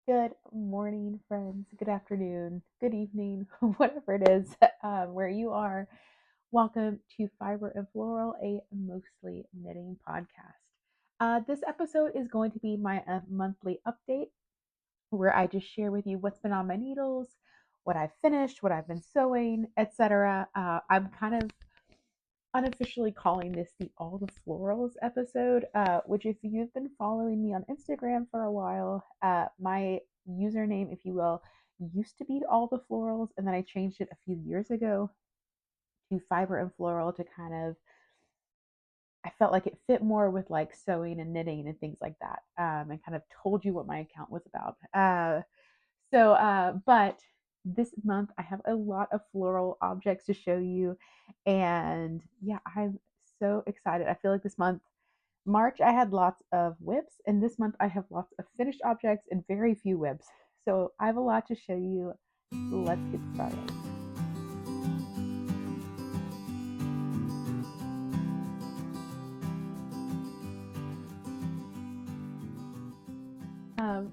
Good morning, friends. Good afternoon, good evening, whatever it is where you are. Welcome to Fiber and Floral, a mostly knitting podcast. This episode is going to be my monthly update where I just share with you what's been on my needles, what I've finished, what I've been sewing, etc. I'm kind of unofficially calling this the All the Florals episode, which, if you've been following me on Instagram for a while, my username, if you will, used to be All the Florals, and then I changed it a few years ago to Fiber and Floral to kind of, I felt like it fit more with like sewing and knitting and things like that, and kind of told you what my account was about. But this month I have a lot of floral objects to show you. And yeah, I'm so excited. I feel like this month, March, I had lots of whips, and this month I have lots of finished objects and very few whips. So I have a lot to show you. Let's get started.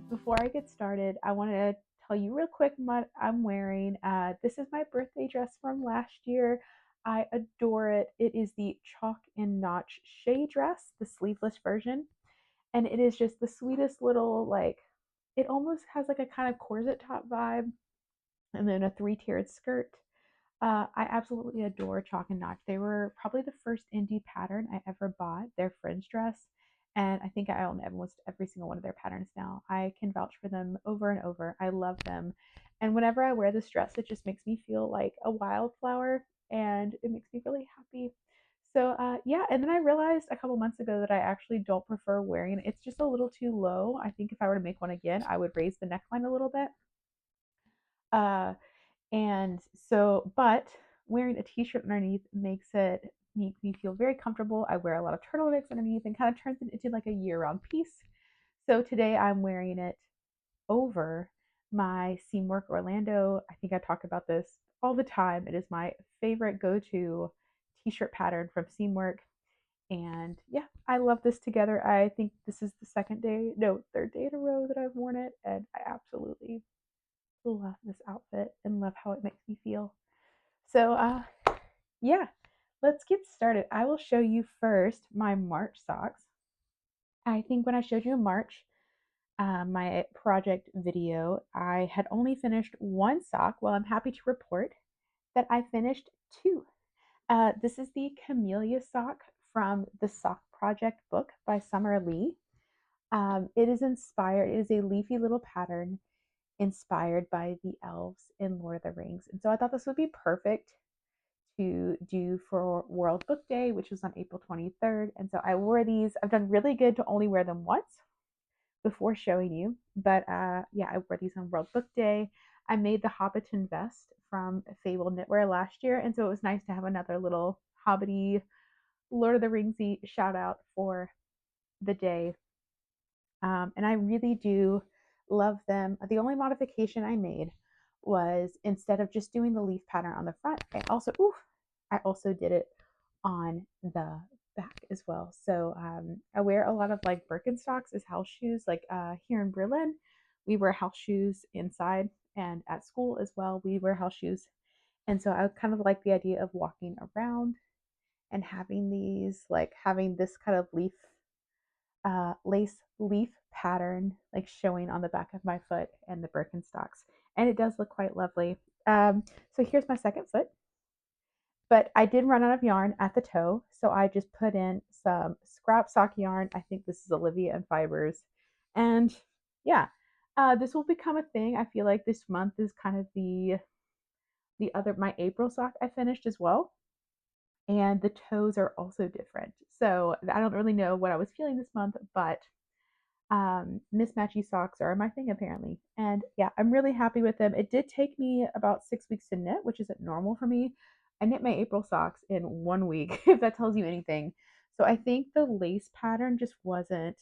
Before I get started, I want to tell you real quick what I'm wearing. This is my birthday dress from last year. I adore it. It is the Chalk and Notch Shea dress, the sleeveless version. And it is just the sweetest little, like, it almost has like a kind of corset top vibe, and then a three-tiered skirt. I absolutely adore Chalk and Notch. They were probably the first indie pattern I ever bought, their fringe dress. And I think I own almost every single one of their patterns now. I can vouch for them over and over. I love them. And whenever I wear this dress, it just makes me feel like a wildflower, and it makes me really happy. So, yeah. And then I realized a couple months ago that I actually don't prefer wearing it. It's just a little too low. I think if I were to make one again, I would raise the neckline a little bit. Uh, and so, but wearing a t-shirt underneath makes it make me feel very comfortable. I wear a lot of turtlenecks underneath and kind of turns it into like a year-round piece. So today I'm wearing it over my Seamwork Orlando. I think I talk about this all the time. It is my favorite go-to t-shirt pattern from Seamwork. And yeah, I love this together. I think this is the second day, no, third day in a row that I've worn it, and I absolutely love this outfit and love how it makes me feel. So, yeah, let's get started. I will show you first my March socks. I think when I showed you in March, my project video, I had only finished one sock. Well, I'm happy to report that I finished two. This is the Camellia sock from the Sock Project book by Summer Lee. It is inspired, it is a leafy little pattern inspired by the elves in Lord of the Rings. And so I thought this would be perfect to do for World Book Day, which was on April 23rd. And so I wore these. I've done really good to only wear them once before showing you. But yeah, I wore these on World Book Day. I made the Hobbiton vest from Fable Knitwear last year. And so it was nice to have another little hobbity Lord of the Ringsy shout out for the day. And I really do love them. The only modification I made was, instead of just doing the leaf pattern on the front, I also did it on the back as well. So I wear a lot of like Birkenstocks as house shoes. Like here in Berlin, we wear house shoes inside, and at school as well, we wear house shoes. And so I kind of like the idea of walking around and having these, like having this kind of lace leaf pattern like showing on the back of my foot and the Birkenstocks. And it does look quite lovely. So here's my second foot. But I did run out of yarn at the toe, so I just put in some scrap sock yarn. I think this is Olivia and Fibers. And yeah, this will become a thing. I feel like this month is kind of the other, my April sock I finished as well. And the toes are also different. So I don't really know what I was feeling this month, but mismatchy socks are my thing apparently. And yeah, I'm really happy with them. It did take me about 6 weeks to knit, which isn't normal for me. I knit my April socks in 1 week, if that tells you anything. So I think the lace pattern just wasn't,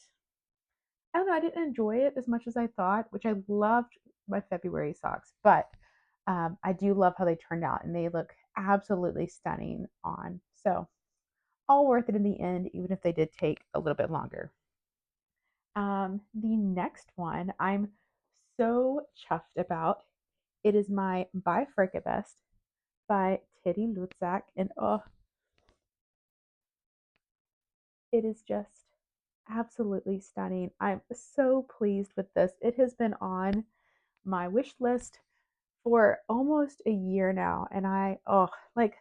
I don't know, I didn't enjoy it as much as I thought, which I loved my February socks. But I do love how they turned out, and they look absolutely stunning on. So all worth it in the end, even if they did take a little bit longer. The next one I'm so chuffed about. It is my Bifurca vest by Teddy Lutzak, and oh, it is just absolutely stunning. I'm so pleased with this. It has been on my wish list for almost a year now, and like,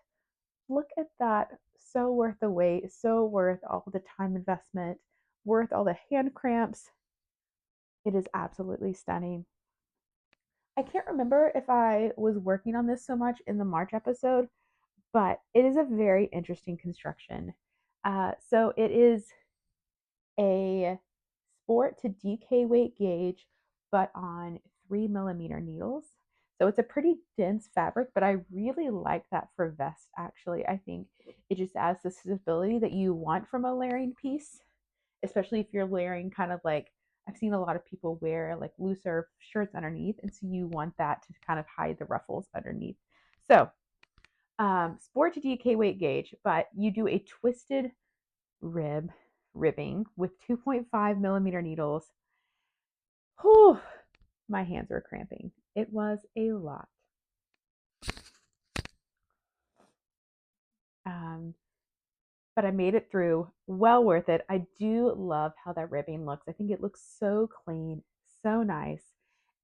look at that. So worth the wait, so worth all the time investment, worth all the hand cramps. It is absolutely stunning. I can't remember if I was working on this so much in the March episode, but it is a very interesting construction. So it is a sport to DK weight gauge, but on 3 millimeter needles. So it's a pretty dense fabric, but I really like that for vests, actually. I think it just adds the stability that you want from a layering piece, especially if you're layering kind of like, I've seen a lot of people wear like looser shirts underneath, and so you want that to kind of hide the ruffles underneath. So, sport to DK weight gauge, but you do a twisted ribbing with 2.5 millimeter needles. Whew, my hands were cramping. It was a lot. Um, but I made it through. Well worth it. I do love how that ribbing looks. I think it looks so clean, so nice.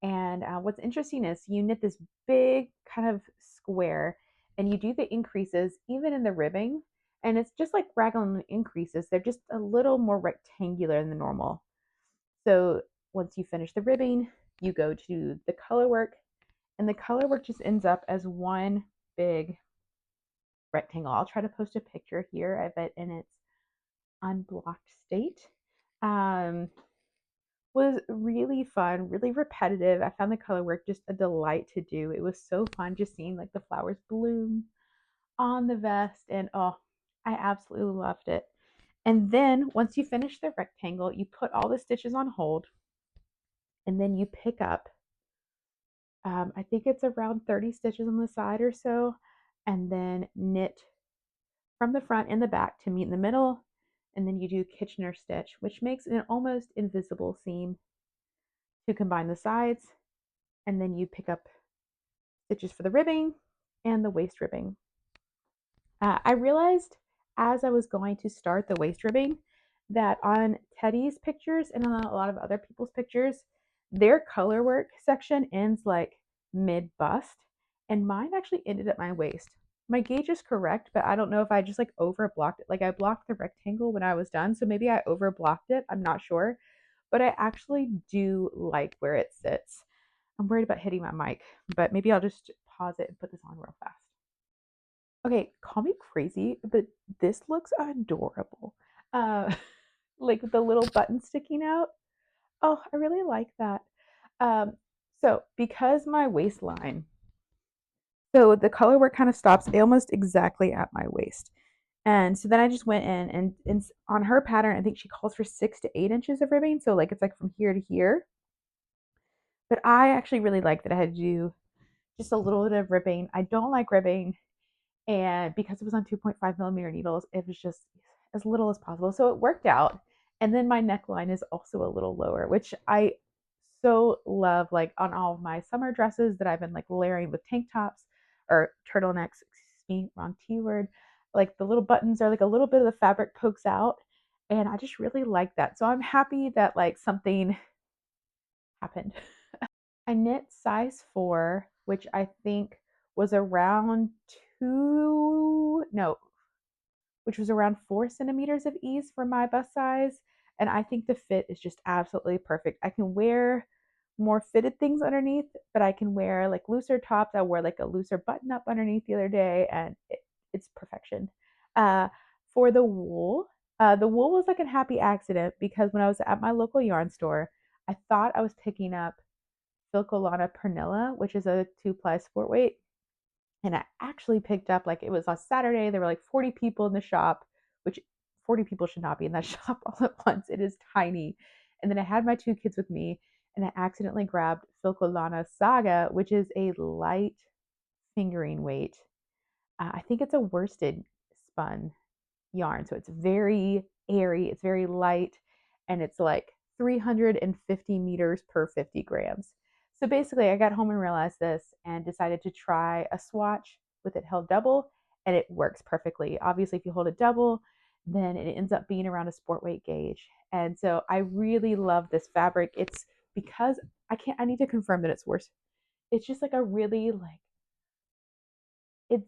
And what's interesting is you knit this big kind of square and you do the increases even in the ribbing. And it's just like raglan increases, they're just a little more rectangular than the normal. So once you finish the ribbing, you go to the color work, and the color work just ends up as one big rectangle. I'll try to post a picture here of it in its unblocked state. Um, was really fun, really repetitive. I found the color work just a delight to do. It was so fun just seeing like the flowers bloom on the vest, and oh, I absolutely loved it. And then once you finish the rectangle, you put all the stitches on hold, and then you pick up, I think it's around 30 stitches on the side or so, and then knit from the front and the back to meet in the middle. And then you do Kitchener stitch, which makes an almost invisible seam to combine the sides. And then you pick up stitches for the ribbing and the waist ribbing. I realized as I was going to start the waist ribbing that on Teddy's pictures and on a lot of other people's pictures, their color work section ends like mid bust, and mine actually ended at my waist. My gauge is correct, but I don't know if I just like over blocked it. Like I blocked the rectangle when I was done, so maybe I over blocked it. I'm not sure, but I actually do like where it sits. I'm worried about hitting my mic, but maybe I'll just pause it and put this on real fast. Okay, call me crazy, but this looks adorable. Uh, like the little button sticking out. Oh, I really like that. Um, so because my waistline, so the color work kind of stops almost exactly at my waist. And so then I just went in and on her pattern, I think she calls for 6 to 8 inches of ribbing. So like it's like from here to here. But I actually really like that I had to do just a little bit of ribbing. I don't like ribbing, and because it was on 2.5 millimeter needles, it was just as little as possible. So it worked out. And then my neckline is also a little lower, which I so love, like on all of my summer dresses that I've been like layering with tank tops or turtlenecks, excuse me, wrong T word. Like the little buttons are like a little bit of the fabric pokes out. And I just really like that. So I'm happy that like something happened. I knit size 4, which I think was around no, which was around 4 centimeters of ease for my bust size. And I think the fit is just absolutely perfect. I can wear more fitted things underneath, but I can wear like looser tops. I wore like a looser button up underneath the other day, and it's perfection. Uh, for the wool was like a happy accident because when I was at my local yarn store, I thought I was picking up Filcolana Pernilla, which is a 2-ply sport weight. And I actually picked up, like, it was on Saturday. There were like 40 people in the shop, which 40 people should not be in that shop all at once. It is tiny. And then I had my 2 kids with me, and I accidentally grabbed Filcolana Saga, which is a light fingering weight. I think it's a worsted spun yarn. So it's very airy, it's very light, and it's like 350 meters per 50 grams. So basically, I got home and realized this and decided to try a swatch with it held double, and it works perfectly. Obviously, if you hold it double, then it ends up being around a sport weight gauge. And so I really love this fabric. It's because I need to confirm that it's worse. It's just like a really like it's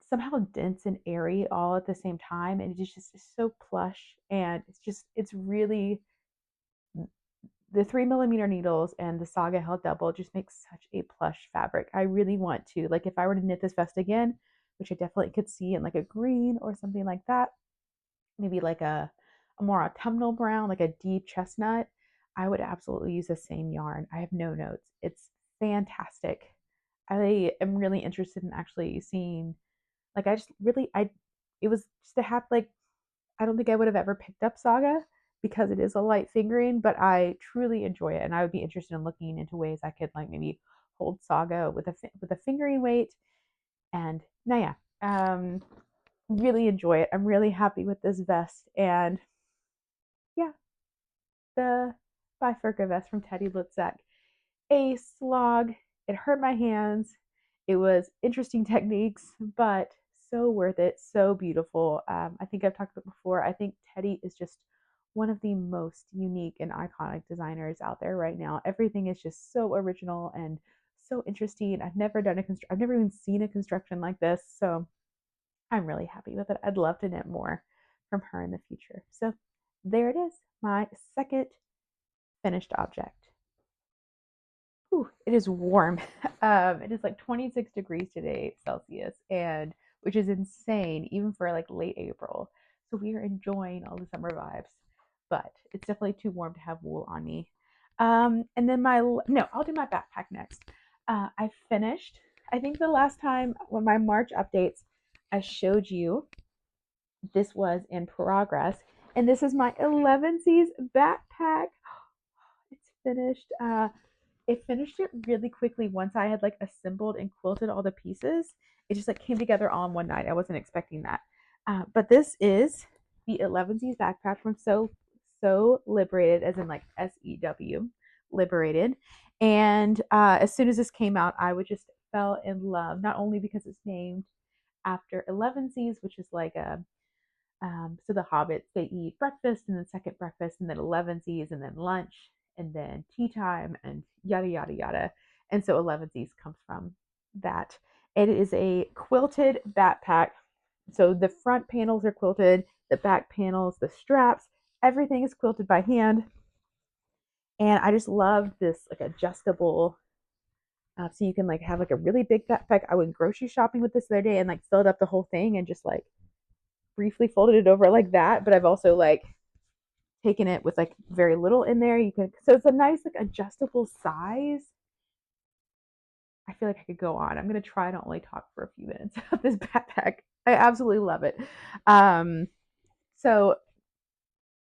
somehow dense and airy all at the same time, and it's just so plush, and it's really the 3 millimeter needles and the Saga held double just makes such a plush fabric. I really want to, like, if I were to knit this vest again, which I definitely could see in like a green or something like that, maybe like a more autumnal brown, like a deep chestnut, I would absolutely use the same yarn. I have no notes. It's fantastic. I am really interested in actually seeing, like, it was just to have, like, I don't think I would have ever picked up Saga because it is a light fingering, but I truly enjoy it, and I would be interested in looking into ways I could like maybe hold Saga with a fingering weight. And now, yeah, really enjoy it. I'm really happy with this vest, and yeah, the Bifurca vest from Teddy Litzak, a slog. It hurt my hands. It was interesting techniques, but so worth it, so beautiful. I think I've talked about it before. I think Teddy is just one of the most unique and iconic designers out there right now. Everything is just so original and so interesting. I've never even seen a construction like this, so I'm really happy with it. I'd love to knit more from her in the future. So there it is, my second finished object. Ooh, it is warm. It is like 26 degrees today Celsius, and which is insane even for like late April. So we are enjoying all the summer vibes, but it's definitely too warm to have wool on me. And then no, I'll do my backpack next. I finished. I think the last time when my March updates, I showed you this was in progress, and this is my Elevenses backpack. It's finished. It finished it really quickly once I had like assembled and quilted all the pieces. It just like came together all in one night. I wasn't expecting that. But this is the Elevenses backpack from So Liberated, as in like SEW, liberated. And as soon as this came out, I would just fell in love. Not only because it's named after Elevenses, which is like a so the hobbits, they eat breakfast and then second breakfast and then elevensies and then lunch and then tea time and yada yada yada. And so elevensies comes from that. It is a quilted backpack. So the front panels are quilted, the back panels, the straps, everything is quilted by hand. And I just love this like adjustable. So you can like have like a really big backpack. I went grocery shopping with this the other day and like filled up the whole thing and just like briefly folded it over like that, but I've also like taken it with like very little in there. You can, so it's a nice like adjustable size. I feel like I could go on. I'm gonna try to only talk for a few minutes about this backpack. I absolutely love it. Um, so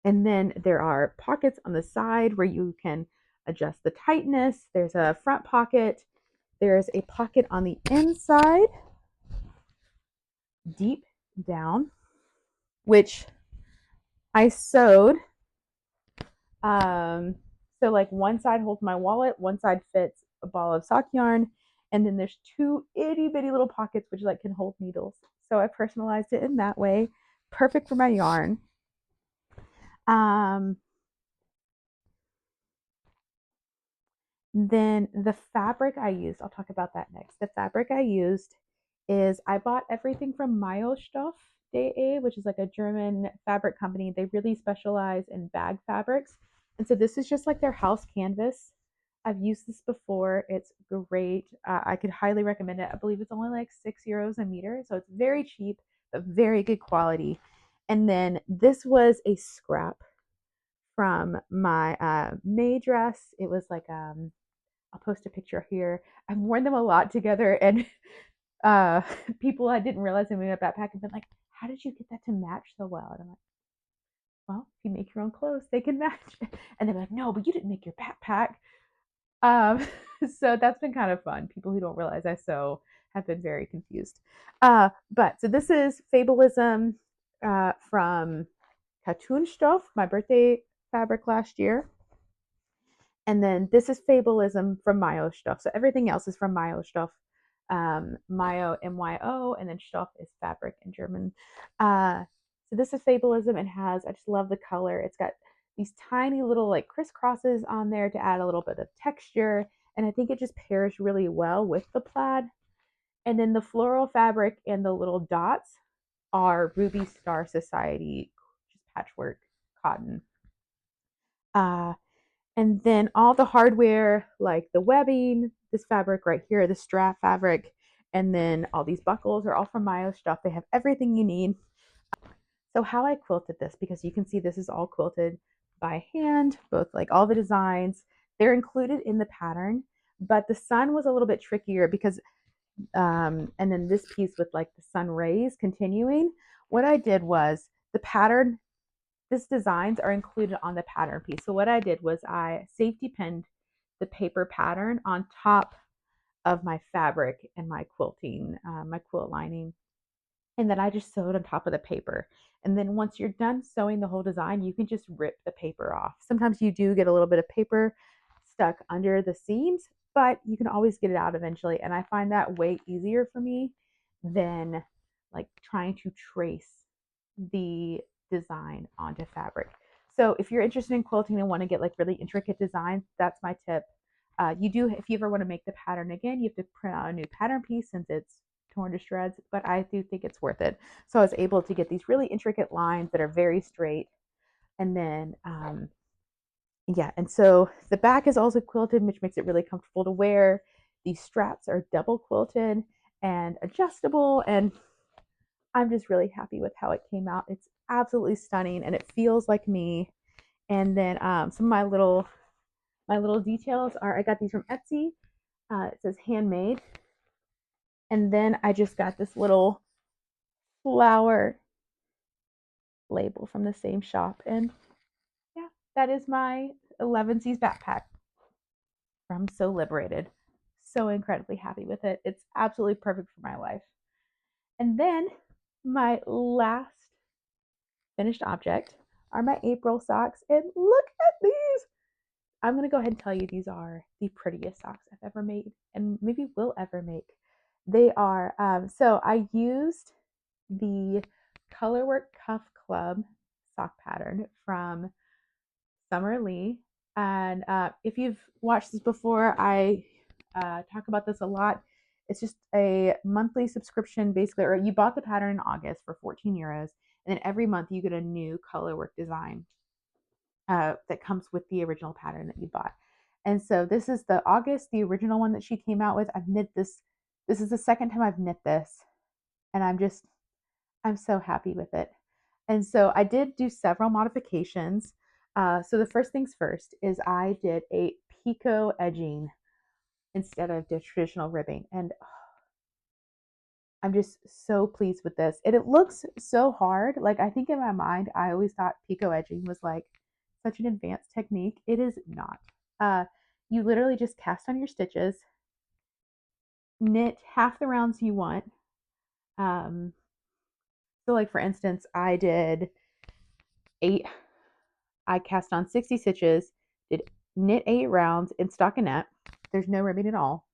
and then there are pockets on the side where you can adjust the tightness. There's a front pocket. There's a pocket on the inside, deep down, which I sewed. So like one side holds my wallet, one side fits a ball of sock yarn, and then there's two itty bitty little pockets which like can hold needles. So I personalized it in that way, perfect for my yarn. Um, then the fabric I used, I'll talk about that next. The fabric I used is I bought everything from Stoff.de, which is like a German fabric company. They really specialize in bag fabrics. And so this is just like their house canvas. I've used this before. It's great. I could highly recommend it. I believe it's only like €6 a meter. So it's very cheap, but very good quality. And then this was a scrap from my May dress. It was like, I'll post a picture here. I've worn them a lot together, and uh, people I didn't realize I made a backpack have been like, "How did you get that to match so well?" And I'm like, "Well, if you make your own clothes, they can match." And they're like, "No, but you didn't make your backpack." Um, so that's been kind of fun. People who don't realize I sew have been very confused. But so this is Fabulism from Katoonstoff, my birthday fabric last year. And then this is Fabulism from Mayo Stoff. So everything else is from Mayo Stoff. Mayo, MYO, and then Stoff is fabric in German. So this is Fabulism. It has, I just love the color. It's got these tiny little like crisscrosses on there to add a little bit of texture. And I think it just pairs really well with the plaid. And then the floral fabric and the little dots are Ruby Star Society, just patchwork cotton. Uh, and then all the hardware, like the webbing, this fabric right here, the strap fabric, and then all these buckles are all from Mayo Stuff. They have everything you need. So how I quilted this, because you can see this is all quilted by hand, both like all the designs, they're included in the pattern, but the sun was a little bit trickier because, and then this piece with like the sun rays continuing, what I did was the pattern, these designs are included on the pattern piece. So what I did was I safety pinned the paper pattern on top of my fabric and my quilting, my quilt lining. And then I just sewed on top of the paper. And then once you're done sewing the whole design, you can just rip the paper off. Sometimes you do get a little bit of paper stuck under the seams, but you can always get it out eventually. And I find that way easier for me than like trying to trace the design onto fabric. So if you're interested in quilting and want to get like really intricate designs, that's my tip. You do, if you ever want to make the pattern again, you have to print out a new pattern piece since it's torn to shreds, but I do think it's worth it. So I was able to get these really intricate lines that are very straight. And then, yeah, and so the back is also quilted, which makes it really comfortable to wear. These straps are double quilted and adjustable, and I'm just really happy with how it came out. It's absolutely stunning, and it feels like me. And then some of my little details are, I got these from Etsy. It says handmade, and then I just got this little flower label from the same shop. And yeah, that is my Elevenses backpack from So Liberated. So incredibly happy with it. It's absolutely perfect for my life. And then my last finished object are my April socks. And look at these. I'm going to go ahead and tell you these are the prettiest socks I've ever made and maybe will ever make. They are, so I used the Colorwork Cuff Club sock pattern from Summer Lee. And if you've watched this before, I talk about this a lot. It's just a monthly subscription, basically, or you bought the pattern in August for 14 euros, and then every month you get a new colorwork design that comes with the original pattern that you bought. And so this is the August, the original one that she came out with. I've knit this. This is the second time I've knit this, and I'm so happy with it. And so I did do several modifications. So the first things first is I did a picot edging instead of the traditional ribbing. And I'm just so pleased with this. And it looks so hard. Like I think in my mind, I always thought picot edging was like such an advanced technique. It is not. You literally just cast on your stitches, knit half the rounds you want. Um, so like for instance, I did 8 I cast on 60 stitches, did knit 8 rounds in stockinette. There's no ribbing at all.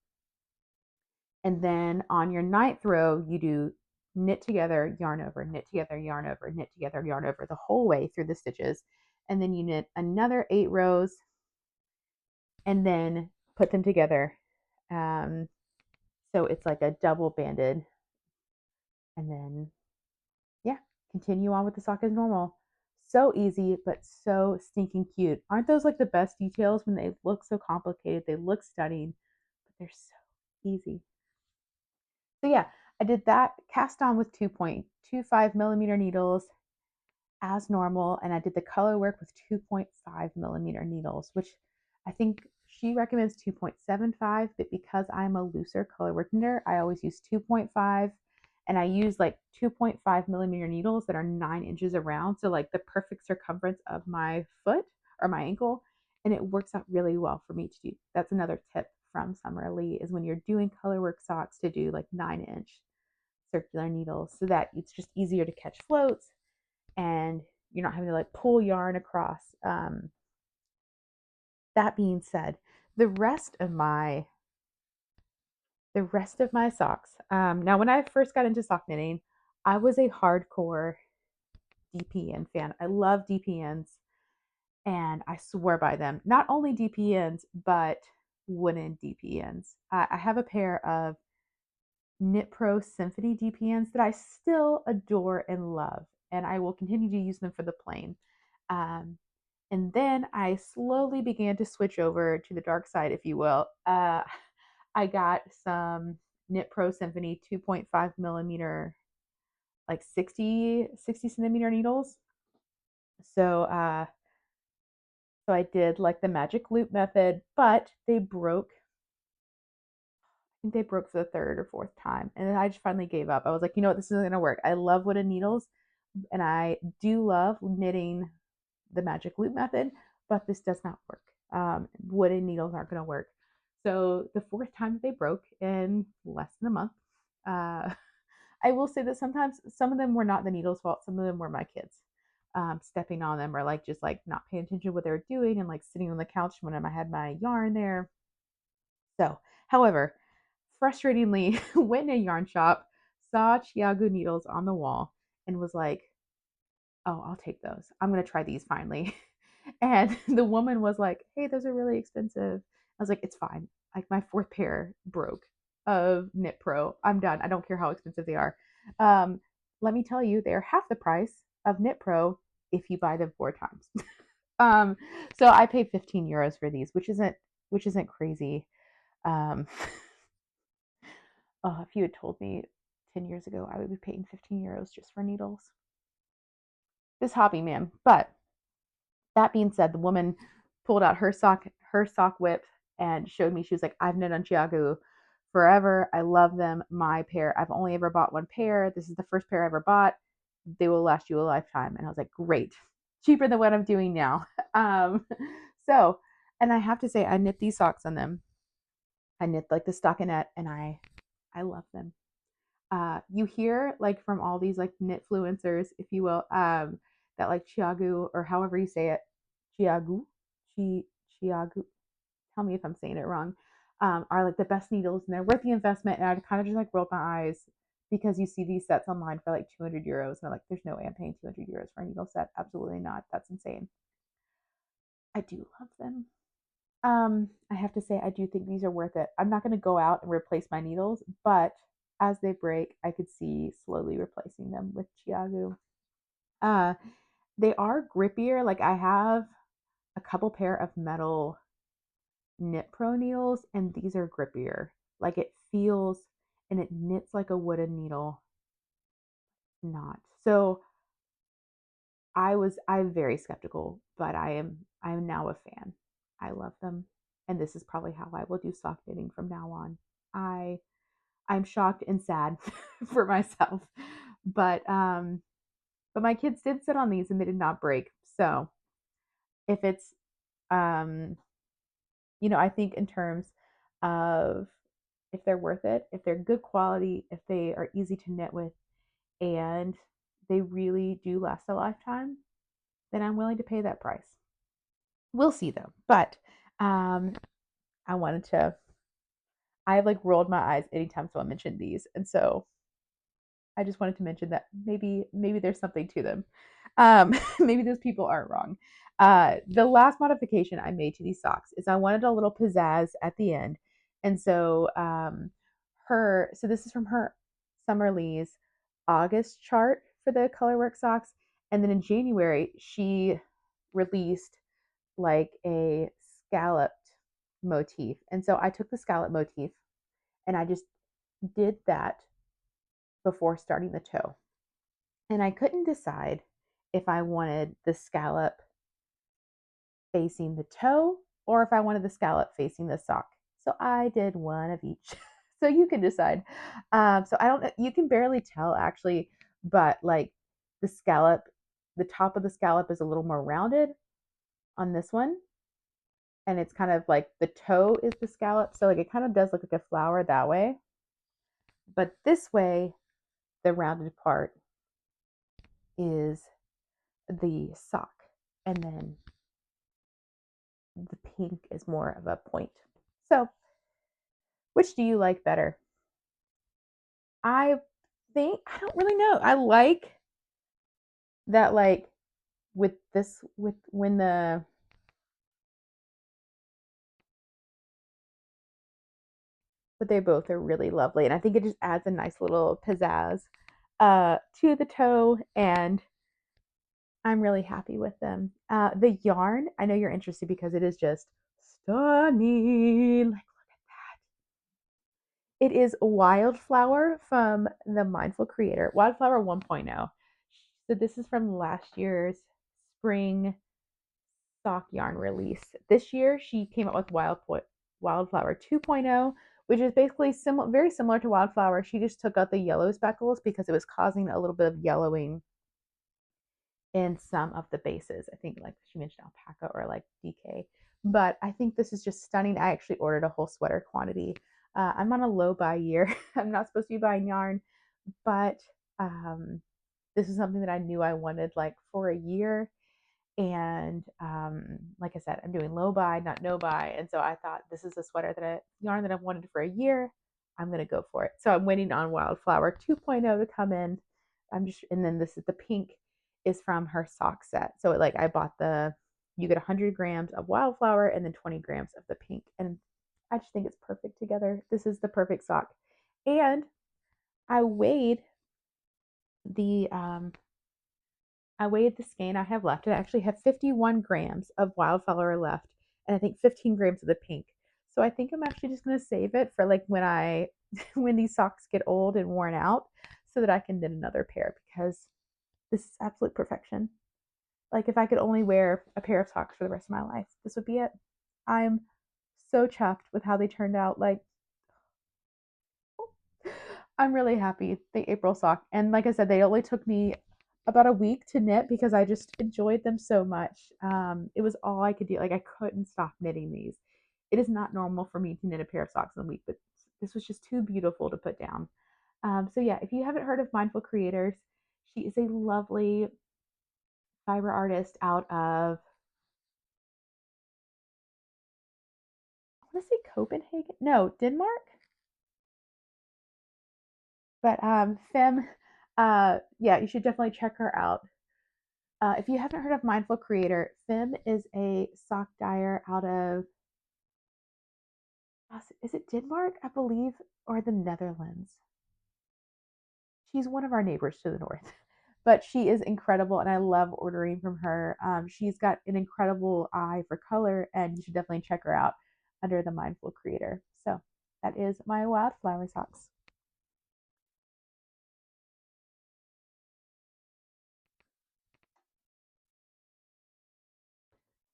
And then on your 9th row, you do knit together, yarn over, knit together, yarn over, knit together, yarn over the whole way through the stitches. And then you knit another 8 rows and then put them together. So it's like a double banded. And then, yeah, continue on with the sock as normal. So easy, but so stinking cute. Aren't those like the best details when they look so complicated? They look stunning, but they're so easy. So yeah, I did that cast on with 2.25 millimeter needles as normal, and I did the color work with 2.5 millimeter needles, which I think she recommends 2.75, but because I'm a looser color work knitter, I always use 2.5, and I use like 2.5 millimeter needles that are 9 inches around, so like the perfect circumference of my foot or my ankle, and it works out really well for me to do. That's another tip from Summer Lee is when you're doing color work socks to do like 9-inch circular needles so that it's just easier to catch floats and you're not having to like pull yarn across That being said, the rest of my socks. Now, when I first got into sock knitting, I was a hardcore DPN fan. I love DPNs, and I swear by them. Not only DPNs, but wooden DPNs. I have a pair of Knit Pro Symphony DPNs that I still adore and love, and I will continue to use them for the plain. Um, and then I slowly began to switch over to the dark side, if you will. I got some Knit Pro Symphony 2.5 millimeter, like 60 centimeter needles. So, so I did like the magic loop method, but they broke. I think they broke for the third or fourth time, and then I just finally gave up. I was like, you know what, this isn't gonna work. I love wooden needles, and I do love knitting the magic loop method, but this does not work. Wooden needles aren't going to work. So the fourth time that they broke in less than a month, uh, I will say that sometimes some of them were not the needle's fault. Some of them were my kids stepping on them or like just like not paying attention to what they were doing and like sitting on the couch when I had my yarn there. So, however, frustratingly, went in a yarn shop, saw Chiagu needles on the wall, and was like, oh, I'll take those. I'm going to try these finally. And the woman was like, hey, those are really expensive. I was like, it's fine. Like my fourth pair broke of Knit Pro. I'm done. I don't care how expensive they are. Um, Let me tell you, they're half the price of Knit Pro if you buy them 4 times. um, so I paid 15 euros for these, which isn't crazy. Um, oh, if you had told me 10 years ago I would be paying 15 euros just for needles. This hobby, man. But that being said, the woman pulled out her sock whip and showed me. She was like, I've knit on Chiagu forever. I love them. My pair, I've only ever bought one pair. This is the first pair I ever bought. They will last you a lifetime. And I was like, great. Cheaper than what I'm doing now. Um, so, and I have to say, I knit these socks on them. I knit like the stockinette, and I love them. You hear like from all these like knit fluencers, if you will, that like Chiagu, or however you say it, Chiagu, Chiagu. Tell me if I'm saying it wrong. Are like the best needles, and they're worth the investment. And I kind of just like rolled my eyes because you see these sets online for like 200 euros, and I'm like, there's no way I'm paying 200 euros for a needle set. Absolutely not. That's insane. I do love them. I have to say, I do think these are worth it. I'm not going to go out and replace my needles, but as they break, I could see slowly replacing them with Chiagu. Uh, they are grippier. Like I have a couple pair of metal Knit Pro needles, and these are grippier. Like it feels and it knits like a wooden needle, not. So I'm very skeptical, but I'm now a fan. I love them, and this is probably how I will do sock knitting from now on. I I'm shocked and sad for myself. But but my kids did sit on these and they did not break. So if it's um I think in terms of if they're worth it, if they're good quality, if they are easy to knit with, and they really do last a lifetime, then I'm willing to pay that price. We'll see though. But um I wanted to I've like rolled my eyes anytime someone mentioned these. And so I just wanted to mention that maybe there's something to them. Maybe those people aren't wrong. The last modification I made to these socks is I wanted a little pizzazz at the end, and so this is from her Summer Lee's August chart for the colorwork socks, and then in January she released like a scalloped motif, and so I took the scallop motif and I just did that before starting the toe. And I couldn't decide if I wanted the scallop facing the toe or if I wanted the scallop facing the sock. So I did one of each. So you can decide. So I don't, you can barely tell actually, but like the scallop, the top of the scallop is a little more rounded on this one. And it's kind of like the toe is the scallop. So like it kind of does look like a flower that way. But this way, the rounded part is the sock. And then the pink is more of a point. So, which do you like better? I I don't really know. I like that, like, with this, with when the, but they both are really lovely. And I think it just adds a nice little pizzazz to the toe. And I'm really happy with them. The yarn, I know you're interested because it is just stunning. Like, it is Wildflower from the Mindful Creator, Wildflower 1.0. So this is from last year's spring sock yarn release. This year she came out with Wildflower 2.0, which is basically very similar to Wildflower. She just took out the yellow speckles because it was causing a little bit of yellowing in some of the bases. I think, like she mentioned, alpaca or like DK. But I think this is just stunning. I actually ordered a whole sweater quantity. I'm on a low buy year. I'm not supposed to be buying yarn, but this is something that I knew I wanted like for a year. And like I said, I'm doing low buy, not no buy. And so I thought this is a sweater yarn that I've wanted for a year. I'm going to go for it. So I'm waiting on Wildflower 2.0 to come in. And then this is the pink is from her sock set. So like I bought you get 100 grams of Wildflower and then 20 grams of the pink. And I just think it's perfect together. This is the perfect sock. And I weighed the skein I have left. I actually have 51 grams of Wildflower left, and I think 15 grams of the pink. So I think I'm actually just going to save it for like when these socks get old and worn out, so that I can knit another pair, because this is absolute perfection. Like, if I could only wear a pair of socks for the rest of my life, this would be it. I'm so chuffed with how they turned out. Like, I'm really happy, the April sock. And like I said, they only took me about a week to knit because I just enjoyed them so much. It was all I could do. Like, I couldn't stop knitting these. It is not normal for me to knit a pair of socks in a week, but this was just too beautiful to put down. So yeah, if you haven't heard of Mindful Creators, she is a lovely fiber artist out of, I want to say Copenhagen, no, Denmark. But Fem, yeah, you should definitely check her out. If you haven't heard of Mindful Creator, Fem is a sock dyer out of, is it Denmark, I believe, or the Netherlands? She's one of our neighbors to the north, but she is incredible, and I love ordering from her. She's got an incredible eye for color, and you should definitely check her out under the Mindful Creator. So that is my Wildflower socks.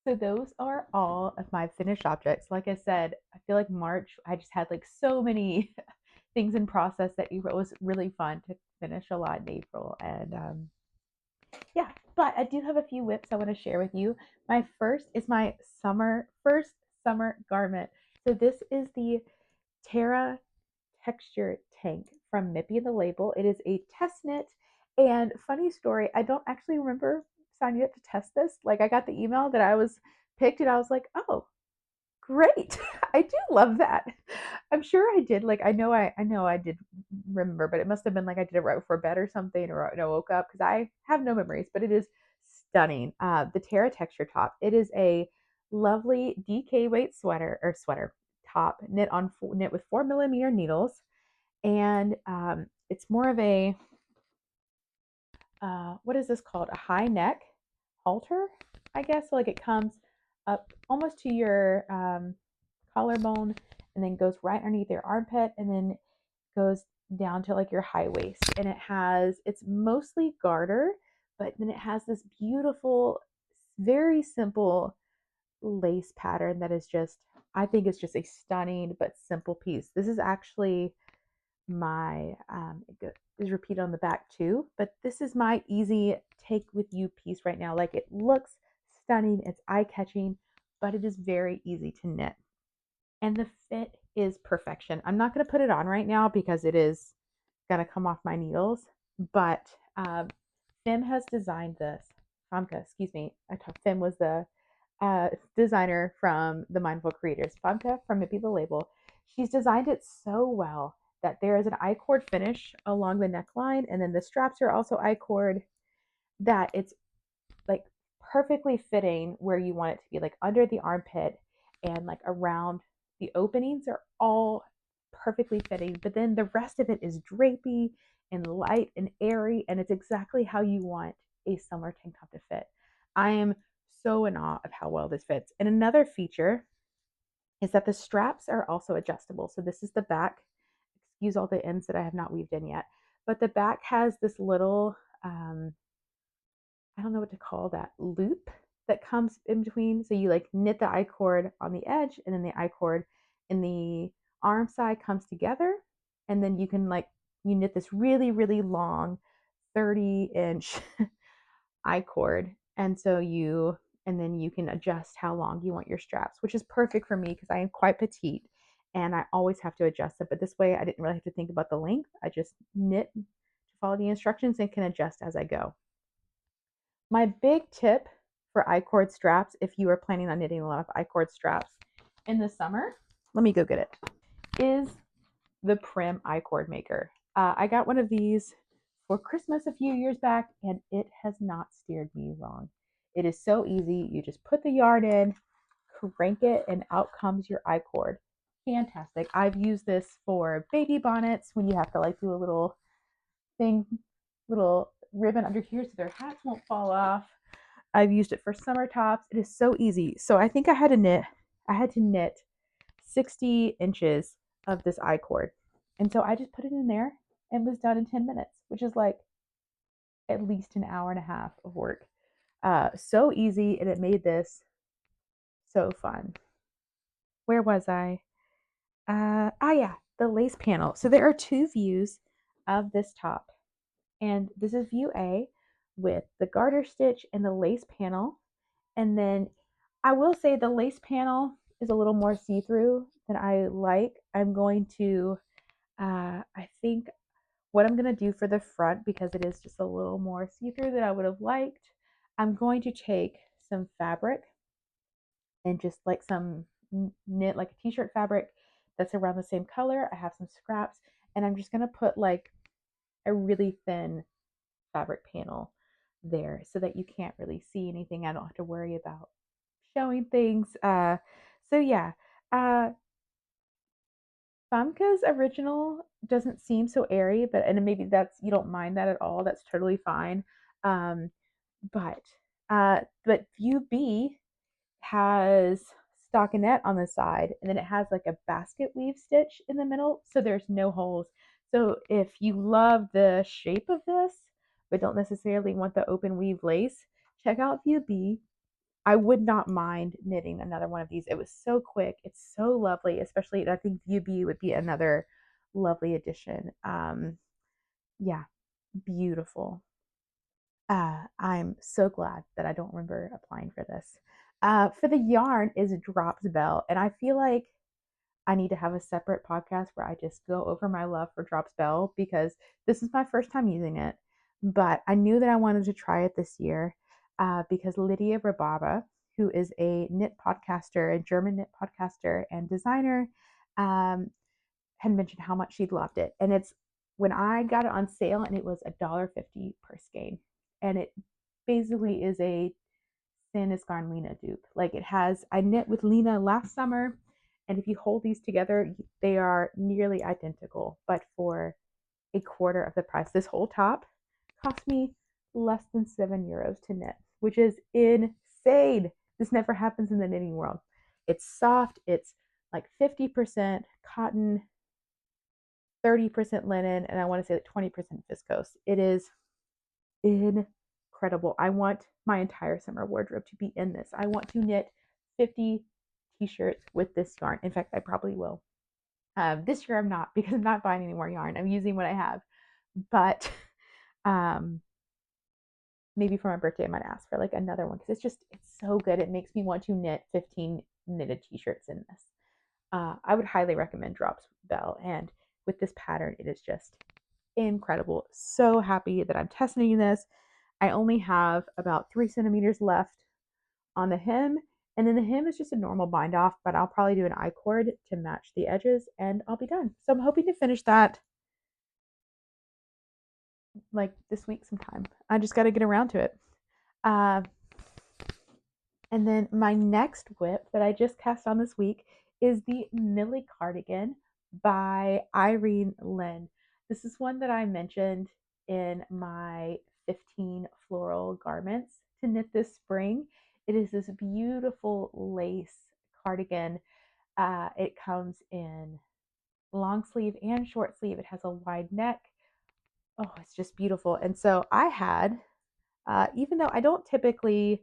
So those are all of my finished objects. Like I said, I feel like March, I just had like so many things in process that April was really fun to finish a lot in April. And yeah, but I do have a few whips I want to share with you. My first is my first summer garment. So this is the Terra texture tank from Mippy and the Label. It is a test knit. And funny story, I don't actually remember signing up to test this. Like, I got the email that I was picked, and I was like, oh, great. I do love that. I'm sure I did. Like, I know I did remember, but it must have been like I did it right before bed or something, or I woke up, because I have no memories. But it is stunning. The Terra texture top. It is a lovely DK weight sweater top knit with 4mm needles, and it's more of a what is this called? A high neck halter, I guess. So like it comes up almost to your collarbone, and then goes right underneath your armpit, and then goes down to like your high waist. And it's mostly garter, but then it has this beautiful, very simple lace pattern that is just, I think it's just a stunning but simple piece. This is actually my it is repeated on the back too, but this is my easy take with you piece right now. Like, it looks stunning, it's eye-catching, but it is very easy to knit, and the fit is perfection. I'm not going to put it on right now because it is going to come off my needles, but Fem has designed this. Famke, excuse me. I thought Fem was the designer from the Mindful Creators, Bifurca from Mippy the Label. She's designed it so well that there is an I-cord finish along the neckline, and then the straps are also I-cord, that it's like perfectly fitting where you want it to be, like under the armpit and like around the openings are all perfectly fitting. But then the rest of it is drapey and light and airy, and it's exactly how you want a summer tank top to fit. I am so in awe of how well this fits. And another feature is that the straps are also adjustable. So this is the back. Excuse all the ends that I have not weaved in yet, but the back has this little I don't know what to call that loop that comes in between. So you like knit the I-cord on the edge, and then the I-cord in the arm side comes together, and then you can like you knit this really really long 30-inch I-cord, and then you can adjust how long you want your straps, which is perfect for me because I am quite petite and I always have to adjust it. But this way I didn't really have to think about the length. I just knit to follow the instructions and can adjust as I go. My big tip for I-cord straps, if you are planning on knitting a lot of I-cord straps in the summer, let me go get it, is the Prim I-cord maker. I got one of these for Christmas a few years back, and it has not steered me wrong. It is so easy. You just put the yarn in, crank it, and out comes your I-cord. Fantastic. I've used this for baby bonnets when you have to like do a little thing, little ribbon under here so their hats won't fall off. I've used it for summer tops. It is so easy. So I think I had to knit 60 inches of this I-cord. And so I just put it in there and was done in 10 minutes, which is like at least an hour and a half of work. So easy, and it made this so fun. Where was I? Yeah, the lace panel. So there are two views of this top. And this is view A with the garter stitch and the lace panel. And then I will say the lace panel is a little more see-through than I like. I'm going to, I think what I'm going to do for the front, because it is just a little more see-through than I would have liked, I'm going to take some fabric and just like some knit, like a t-shirt fabric that's around the same color. I have some scraps, and I'm just going to put like a really thin fabric panel there so that you can't really see anything. I don't have to worry about showing things. So yeah, uh, Famke's original doesn't seem so airy, and maybe that's you don't mind that at all. That's totally fine. Um, but but View B has stockinette on the side, and then it has like a basket weave stitch in the middle, so there's no holes. So if you love the shape of this, but don't necessarily want the open weave lace, check out View B. I would not mind knitting another one of these. It was so quick. It's so lovely, especially I think View B would be another lovely addition. Yeah, beautiful. I'm so glad that I don't remember applying for this. For the yarn is Drops Bell, and I feel like I need to have a separate podcast where I just go over my love for Drops Bell because this is my first time using it. But I knew that I wanted to try it this year because Lydia Rababa, who is a knit podcaster, a German knit podcaster and designer, um, had mentioned how much she loved it. And it's when I got it on sale, and it was $1.50 per skein. And it basically is a Sandisgarn Lena dupe. Like it has, I knit with Lena last summer, and if you hold these together, they are nearly identical, but for a quarter of the price. This whole top cost me less than €7 to knit, which is insane. This never happens in the knitting world. It's soft, it's like 50% cotton, 30% linen, and I want to say like 20% viscose. It is incredible. I want my entire summer wardrobe to be in this. I want to knit 50 t-shirts with this yarn. In fact, I probably will. This year I'm not, because I'm not buying any more yarn. I'm using what I have. But um, maybe for my birthday I might ask for like another one, because it's so good. It makes me want to knit 15 knitted t-shirts in this. I would highly recommend Drops Bell, and with this pattern it is just incredible. So happy that I'm testing this. I only have about 3 centimeters left on the hem, And then the hem is just a normal bind off, but I'll probably do an I-cord to match the edges and I'll be done. So I'm hoping to finish that like this week sometime. I just got to get around to it. Uh, and then my next whip that I just cast on this week is the Millie cardigan by Irene Lynn. This is one that I mentioned in my 15 floral garments to knit this spring. It is this beautiful lace cardigan. It comes in long sleeve and short sleeve. It has a wide neck. Oh, it's just beautiful. And so I had, even though I typically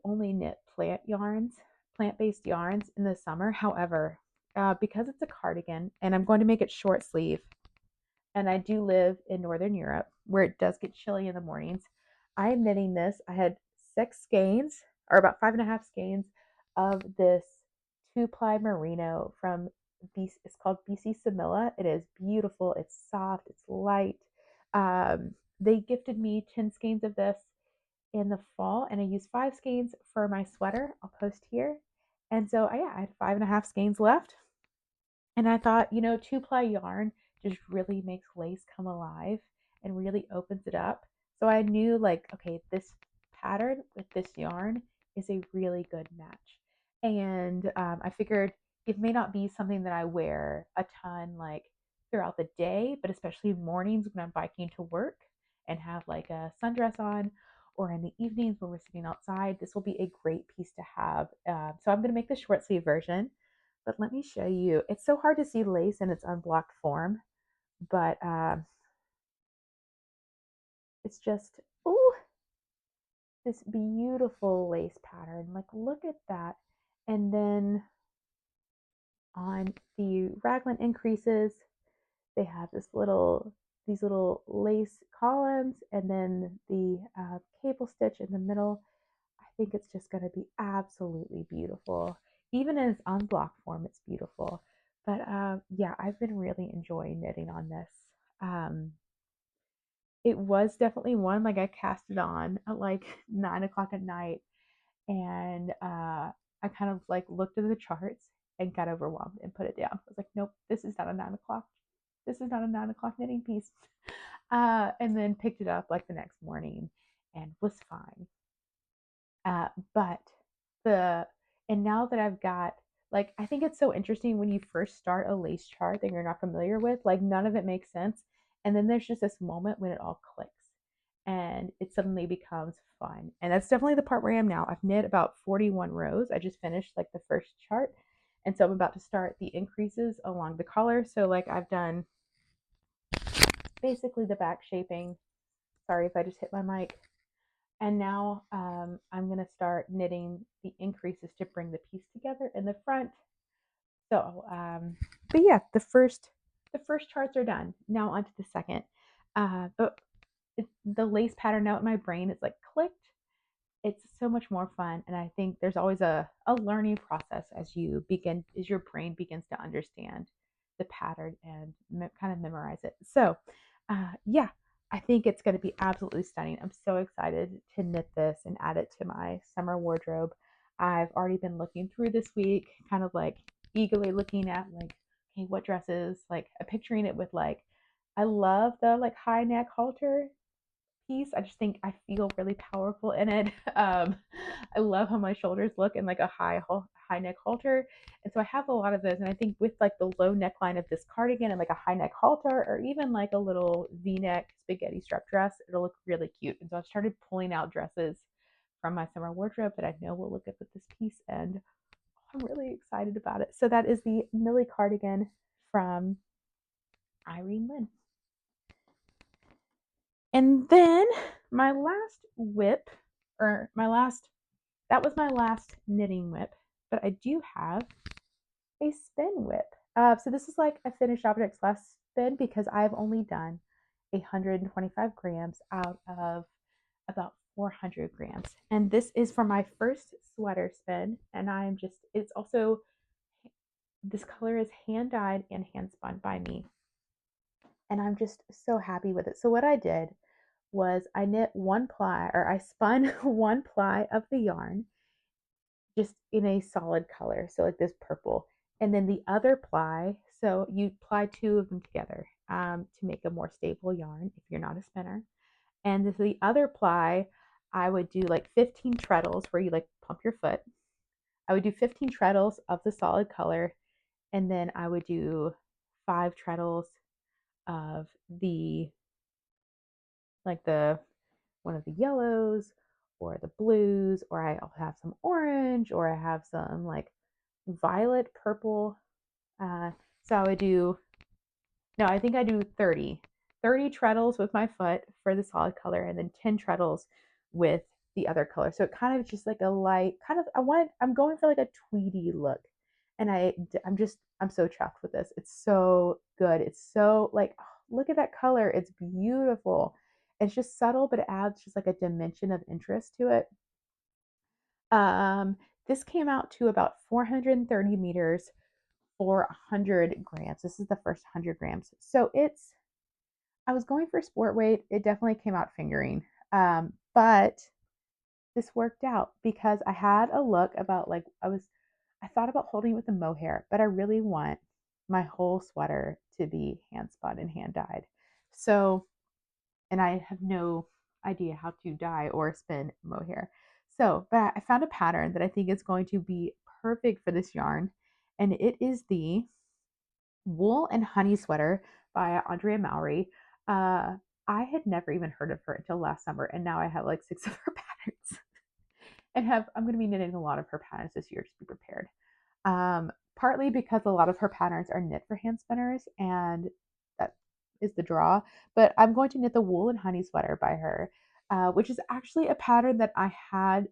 only knit plant-based yarns in the summer. However, because it's a cardigan and I'm going to make it short sleeve, and I do live in Northern Europe where it does get chilly in the mornings, I am knitting this. I had 6 skeins, or about 5.5 skeins of this 2-ply merino from it's called BC Samilla. It is beautiful. It's soft. It's light. They gifted me 10 skeins of this in the fall, and I used 5 skeins for my sweater. I'll post here. And so I had 5.5 skeins left. And I thought, 2-ply yarn just really makes lace come alive and really opens it up. So I knew, like, okay, this pattern with this yarn is a really good match. And I figured it may not be something that I wear a ton like throughout the day, but especially mornings when I'm biking to work and have like a sundress on, or in the evenings when we're sitting outside, this will be a great piece to have. So I'm going to make the short sleeve version. But let me show you. It's so hard to see lace in its unblocked form, but it's just, oh, this beautiful lace pattern. Like, look at that. And then on the raglan increases, they have these little lace columns, and then the cable stitch in the middle. I think it's just going to be absolutely beautiful. Even in its unblocked form, it's beautiful. But yeah, I've been really enjoying knitting on this. Um, it was definitely one, like, I cast it on at like 9 o'clock at night, and I kind of like looked at the charts and got overwhelmed and put it down. I was like, nope, this is not a 9 o'clock. This is not a 9 o'clock knitting piece. And then picked it up like the next morning and was fine. But the and now that I've got, like, I think it's so interesting when you first start a lace chart that you're not familiar with, like none of it makes sense. And then there's just this moment when it all clicks and it suddenly becomes fun. And that's definitely the part where I am now. I've knit about 41 rows. I just finished like the first chart. And so I'm about to start the increases along the collar. So like I've done basically the back shaping. Sorry if I just hit my mic. And now I'm going to start knitting the increases to bring the piece together in the front. So, but yeah, the first charts are done. Now onto the second. But the lace pattern now in my brain is like clicked. It's so much more fun, and I think there's always a learning process as your brain begins to understand the pattern and kind of memorize it. So yeah, I think it's going to be absolutely stunning. I'm so excited to knit this and add it to my summer wardrobe. I've already been looking through this week, kind of like eagerly looking at like, okay, what dresses, like I'm picturing it with like, I love the like high neck halter piece. I just think I feel really powerful in it. I love how my shoulders look in like a high neck halter, and so I have a lot of those. And I think with like the low neckline of this cardigan and like a high neck halter, or even like a little V-neck spaghetti strap dress, it'll look really cute. And so I started pulling out dresses from my summer wardrobe that I know will look good with this piece, and I'm really excited about it. So that is the Millie cardigan from Irene Lynn. And then my last whip, or that was my last knitting whip, but I do have a spin whip. So this is like a finished objects last spin because I've only done 125 grams out of about 400 grams. And this is for my first sweater spin. And it's also, this color is hand dyed and hand spun by me. And I'm just so happy with it. So what I did was I spun 1 ply of the yarn just in a solid color, so like this purple. And then the other ply, so you ply two of them together to make a more stable yarn if you're not a spinner. And the other ply, I would do like 15 treadles where you like pump your foot. I would do 15 treadles of the solid color, and then I would do 5 treadles of the like the one of the yellows or the blues, or I'll have some orange, or I have some like violet purple. Uh, so I would do, no, I think I do 30 treadles with my foot for the solid color, and then 10 treadles with the other color. So it kind of just like a light, kind of, I'm going for like a tweedy look. And I'm so chuffed with this. It's so good. It's so like, oh, look at that color. It's beautiful. It's just subtle, but it adds just like a dimension of interest to it. Um, this came out to about 430 meters for 100 grams. This is the first 100 grams. So I was going for sport weight. It definitely came out fingering. But this worked out because I had a look about like, I thought about holding it with a mohair, but I really want my whole sweater to be hand spun and hand dyed. So, and I have no idea how to dye or spin mohair. So, but I found a pattern that I think is going to be perfect for this yarn. And it is the Wool and Honey Sweater by Andrea Mowry. Uh, I had never even heard of her until last summer, and now I have like 6 of her patterns, and I'm going to be knitting a lot of her patterns this year. Just be prepared. Partly because a lot of her patterns are knit for hand spinners, and that is the draw. But I'm going to knit the Wool and Honey Sweater by her, which is actually a pattern that I had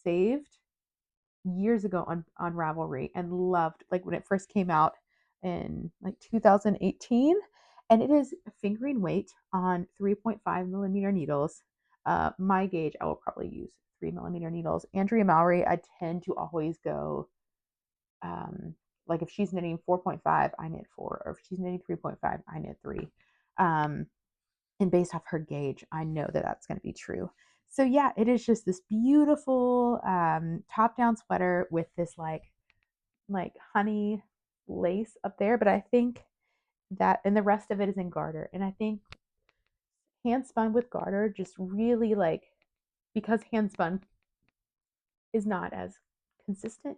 saved years ago on Ravelry and loved, like when it first came out in like 2018. And it is fingering weight on 3.5 millimeter needles. My gauge, I will probably use 3 millimeter needles. Andrea Mowry, I tend to always go, like if she's knitting 4.5, I knit 4, or if she's knitting 3.5, I knit 3. Um, and based off her gauge, I know that that's going to be true. So yeah, it is just this beautiful top down sweater with this like honey lace up there, but I think that, and the rest of it is in garter, and I think hand spun with garter just really like, because hand spun is not as consistent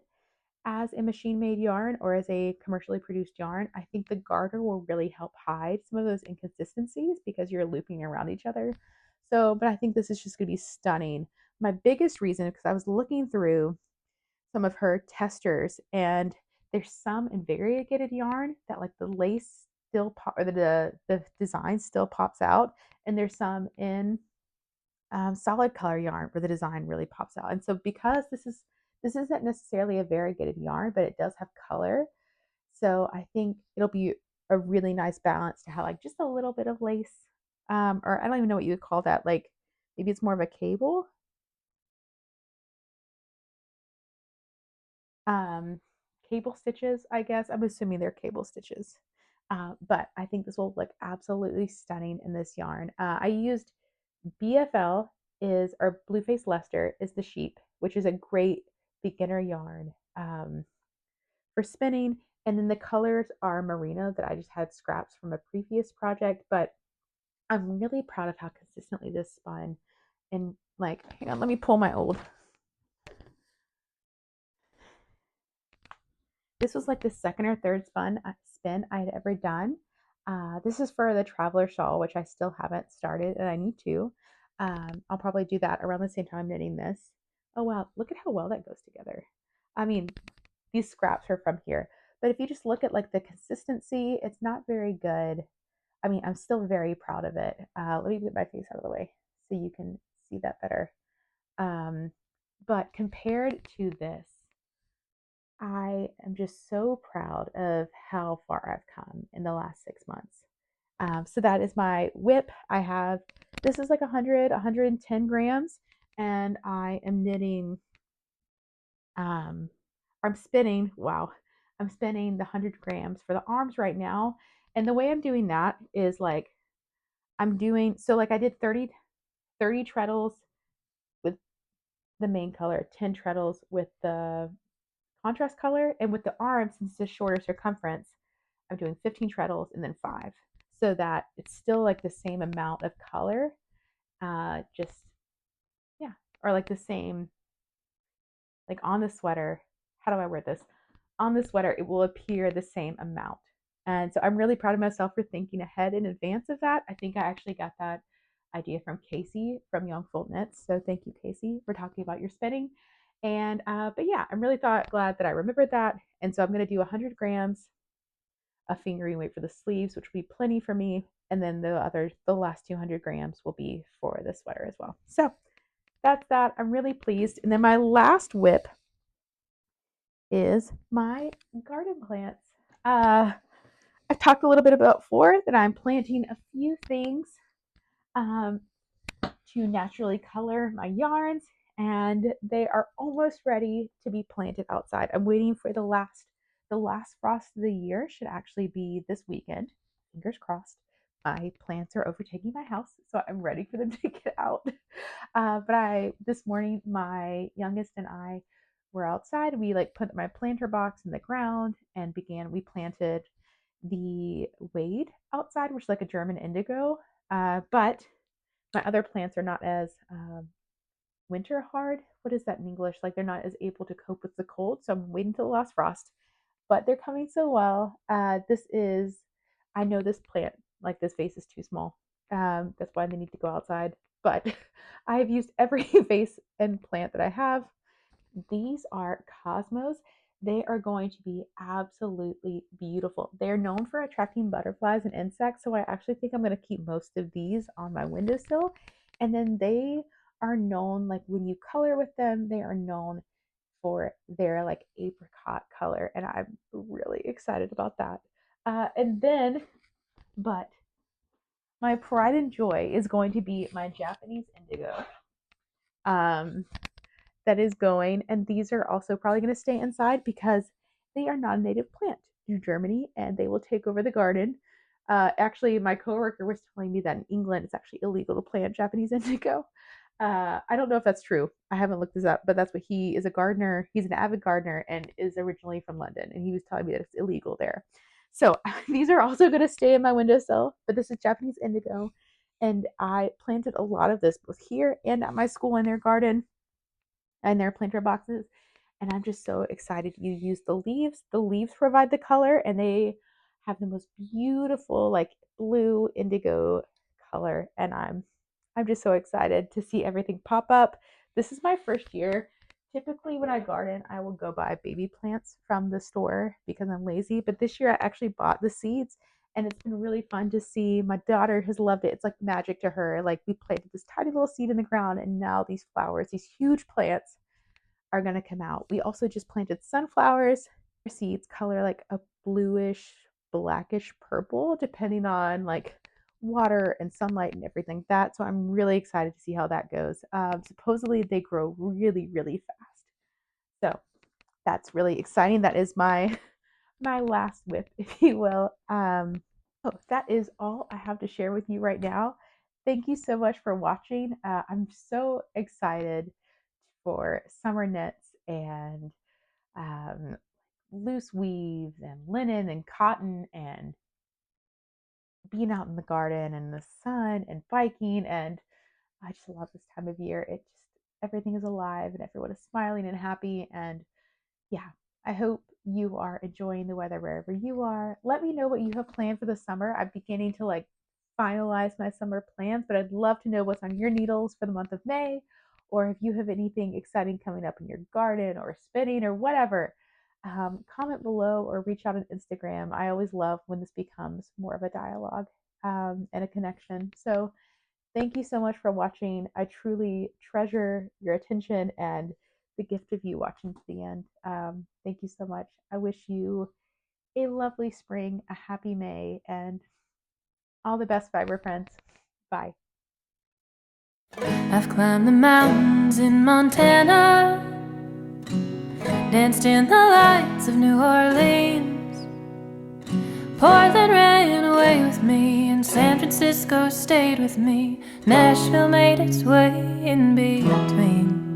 as a machine made yarn or as a commercially produced yarn, I think the garter will really help hide some of those inconsistencies because you're looping around each other. So, but I think this is just going to be stunning. My biggest reason, because I was looking through some of her testers, and there's some in variegated yarn that like the lace still pop, or the design still pops out, and there's some in solid color yarn where the design really pops out. And so because this isn't necessarily a variegated yarn, but it does have color. So I think it'll be a really nice balance to have like just a little bit of lace, or I don't even know what you would call that. Like maybe it's more of a cable, um, cable stitches. I guess I'm assuming they're cable stitches. But I think this will look absolutely stunning in this yarn. I used BFL is, or Blueface Leicester is the sheep, which is a great beginner yarn for spinning. And then the colors are merino that I just had scraps from a previous project, but I'm really proud of how consistently this spun. And like, hang on, let me pull my old. This was like the second or third spin I had ever done. This is for the Traveler Shawl, which I still haven't started, and I need to. I'll probably do that around the same time I'm knitting this. Oh wow, look at how well that goes together. I mean, these scraps are from here, but if you just look at like the consistency, it's not very good. I mean, I'm still very proud of it. Let me get my face out of the way so you can see that better. Um, but compared to this, I am just so proud of how far I've come in the last 6 months. So that is my whip. This is like 100, 110 grams, and I am knitting, um, I'm spinning, wow, I'm spinning the 100 grams for the arms right now. And the way I'm doing that is like, so like I did 30 treadles with the main color, 10 treadles with the contrast color, and with the arm, since it's a shorter circumference, I'm doing 15 treadles and then 5, so that it's still like the same amount of color, just yeah, or like the same, like on the sweater. How do I word this? On the sweater, it will appear the same amount. And so I'm really proud of myself for thinking ahead in advance of that. I think I actually got that idea from Casey from Young Fold Knits. So thank you, Casey, for talking about your spinning. And but yeah, I'm really glad that I remembered that. And so I'm going to do 100 grams of fingering weight for the sleeves, which will be plenty for me. And then the last 200 grams will be for the sweater as well. So that's that. I'm really pleased. And then my last whip is my garden plants. I've talked a little bit about before that I'm planting a few things to naturally color my yarns, and they are almost ready to be planted outside. I'm waiting for the last frost of the year. Should actually be this weekend. Fingers crossed. My plants are overtaking my house, so I'm ready for them to get out. But this morning, my youngest and I were outside. We put my planter box in the ground and we planted the Wade outside, which is like a German indigo. But my other plants are not as winter hard. What is that in English? Like they're not as able to cope with the cold. So I'm waiting till the last frost. But they're coming so well. I know this plant, like this vase is too small. That's why they need to go outside. But I have used every vase and plant that I have. These are Cosmos. They are going to be absolutely beautiful. They're known for attracting butterflies and insects, so I actually think I'm going to keep most of these on my windowsill. And then they are known, like when you color with them, they are known for their like apricot color, and I'm really excited about that. But my pride and joy is going to be my Japanese indigo. That is going, and these are also probably going to stay inside because they are not a native plant in Germany, and they will take over the garden. Actually, my coworker was telling me that in England it's actually illegal to plant Japanese indigo. I don't know if that's true. I haven't looked this up, but that's what he is, a gardener. He's an avid gardener and is originally from London, and he was telling me that it's illegal there. So these are also going to stay in my windowsill, but this is Japanese indigo, and I planted a lot of this both here and at my school in their garden and their planter boxes. And I'm just so excited. You use the leaves. The leaves provide the color, and they have the most beautiful like blue indigo color. And I'm just so excited to see everything pop up. This is my first year. Typically when I garden, I will go buy baby plants from the store because I'm lazy. But this year I actually bought the seeds, and it's been really fun to see. My daughter has loved it. It's like magic to her. Like we planted this tiny little seed in the ground, and now these flowers, these huge plants, are going to come out. We also just planted sunflowers. Their seeds color like a bluish, blackish purple, depending on like water and sunlight and everything like that. So I'm really excited to see how that goes. Supposedly they grow really, really fast. So that's really exciting. That is my last whip, if you will. So that is all I have to share with you right now. Thank you so much for watching. I'm so excited for summer knits and loose weaves and linen and cotton and being out in the garden and the sun and biking. And I just love this time of year. Everything is alive and everyone is smiling and happy. And yeah, I hope you are enjoying the weather wherever you are. Let me know what you have planned for the summer. I'm beginning to finalize my summer plans, but I'd love to know what's on your needles for the month of May, or if you have anything exciting coming up in your garden or spinning or whatever. Comment below or reach out on Instagram. I always love when this becomes more of a dialogue and a connection. So thank you so much for watching. I truly treasure your attention and the gift of you watching to the end. Thank you so much. I wish you a lovely spring, a happy May, and all the best, fiber friends. Bye. I've climbed the mountains in Montana, danced in the lights of New Orleans. Portland ran away with me, and San Francisco stayed with me. Nashville made its way in between.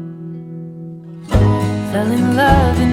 fell in love in